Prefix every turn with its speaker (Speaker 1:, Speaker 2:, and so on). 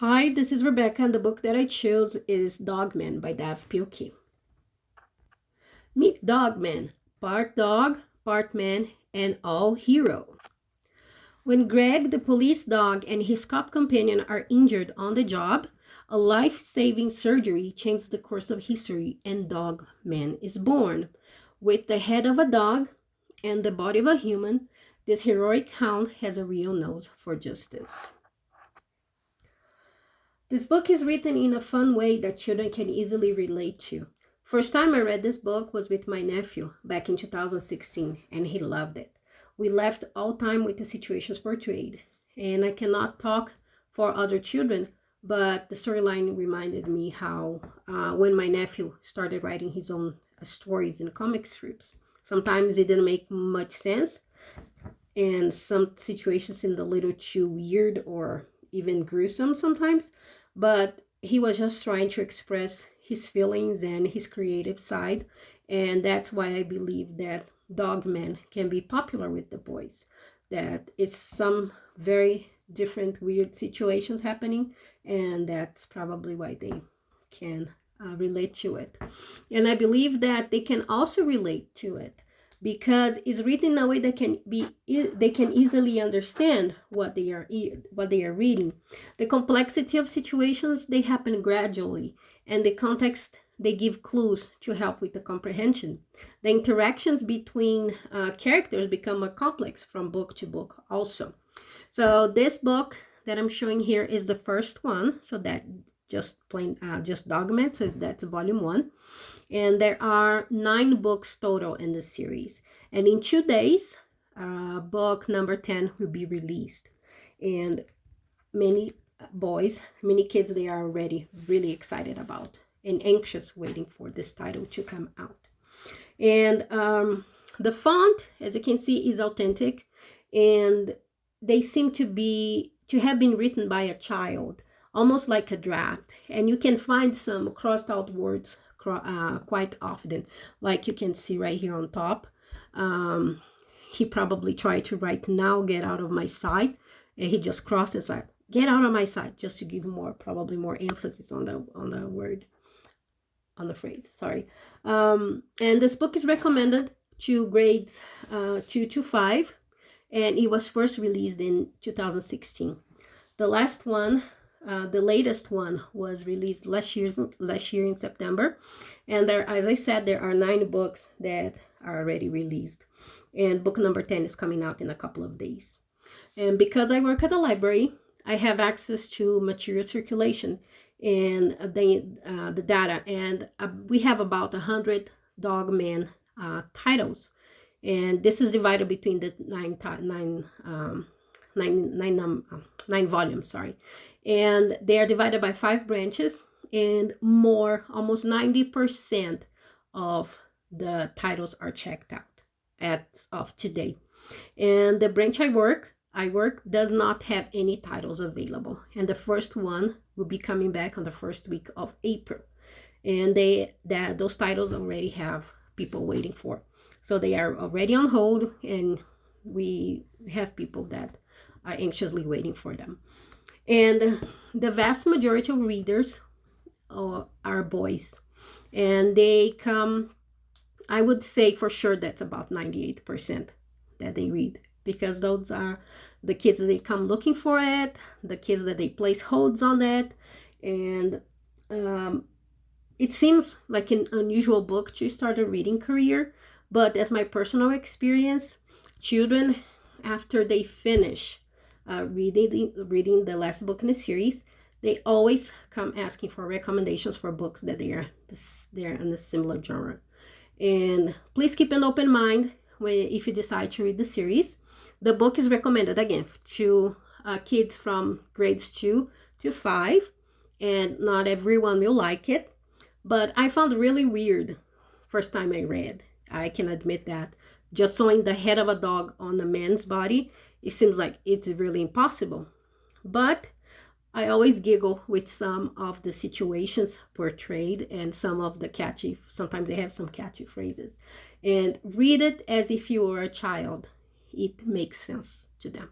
Speaker 1: Hi, this is Rebecca, and the book that I chose is Dogman by Dav Pilkey. Meet Dogman, part dog, part man, and all hero. When Greg, the police dog, and his cop companion are injured on the job, a life-saving surgery changes the course of history, and Dogman is born. With the head of a dog and the body of a human, this heroic hound has a real nose for justice. This book is written in a fun way that children can easily relate to. First time I read this book was with my nephew back in 2016, and he loved it. We laughed all time with the situations portrayed, and I cannot talk for other children, but the storyline reminded me how when my nephew started writing his own stories in comic strips, sometimes it didn't make much sense, and some situations seemed a little too weird or even gruesome sometimes, but he was just trying to express his feelings and his creative side, and that's why I believe that Dogman can be popular with the boys. That it's some very different weird situations happening, and that's probably why they can relate to it. And I believe that they can also relate to it because it's written in a way that they can easily understand what they are reading. The complexity of situations, they happen gradually, and the context, they give clues to help with the comprehension. The interactions between characters become more complex from book to book also. So this book that I'm showing here is the first one, so that just Dogman, so that's volume 1. And there are 9 books total in the series. And in 2 days, book number 10 will be released. And many many kids, they are already really excited about and anxious waiting for this title to come out. And the font, as you can see, is authentic, and they seem to have been written by a child, almost like a draft. And you can find some crossed out words quite often, like you can see right here on top. He probably tried to write "now get out of my sight," and he just crossed it like "get out of my sight," just to give probably more emphasis on the word, on the phrase, sorry. And this book is recommended to grades 2 to 5, and it was first released in 2016. The latest one was released last year in September, and there, as I said, there are 9 books that are already released, and book number 10 is coming out in a couple of days. And because I work at the library, I have access to material circulation and the data, and we have about 100 Dogman titles, and this is divided between the 9 volumes, sorry, and they are divided by 5 branches, and almost 90% of the titles are checked out as of today. And the branch I work does not have any titles available, and the first one will be coming back on the first week of April, and those titles already have people waiting for, so they are already on hold, and we have people that are anxiously waiting for them. And the vast majority of readers are boys, and they come, I would say for sure that's about 98% that they read, because those are the kids that they come looking for it, the kids that they place holds on it. And it seems like an unusual book to start a reading career, but as my personal experience, children, after they finish reading the last book in the series, they always come asking for recommendations for books that they're in a similar genre. And please keep an open mind if you decide to read the series. The book is recommended again to kids from grades 2 to 5, and not everyone will like it, but I found it really weird first time I read. I can admit that. Just sewing the head of a dog on a man's body, it seems like it's really impossible. But I always giggle with some of the situations portrayed and some of the sometimes they have some catchy phrases. And read it as if you were a child. It makes sense to them.